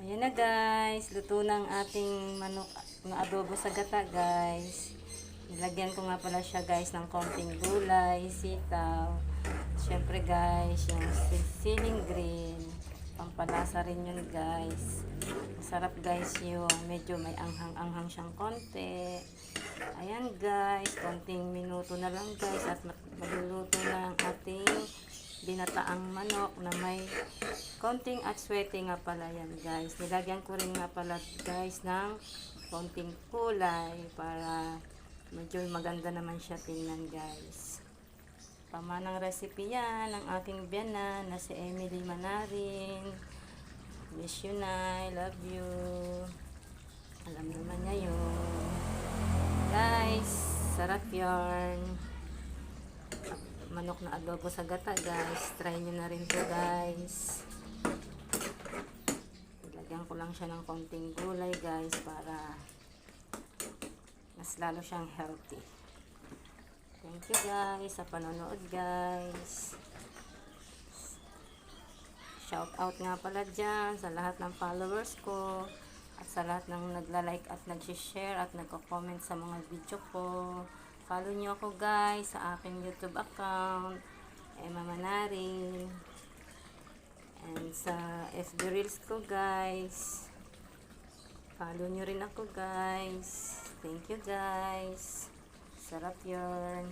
Ayan na guys, luto ng ating manok na adobo sa gata guys. Nilagyan ko nga pala siya guys ng konting gulay, sitaw. Siyempre guys, yung siling green. Pampalasa rin yun guys. Masarap guys yung medyo may anghang-anghang siyang konti. Ayan guys, konting minuto na lang guys at magluluto na ang ating binataang manok na may konting atswete nga pala yan guys. Nilagyan ko rin nga pala guys ng konting kulay para medyo maganda naman siya tingnan guys. Pamanang recipe yan ng aking biyanan na si Emily Manarin. Miss you na, I love you. Alam naman niya yun. Guys, sarap yarn. Manok na adobo sa gata guys. Try nyo na rin to guys. Lagyan ko lang siya ng konting gulay guys para mas lalo siyang healthy. Thank you guys sa panonood guys. Shout out nga pala dyan sa lahat ng followers ko at sa lahat ng nagla-like at nag-share at nagko-comment sa mga video ko. Follow nyo ako guys sa aking YouTube account, Emma Manarin. And sa FB Reels ko guys. Follow nyo rin ako guys. Thank you guys. Sarap yun.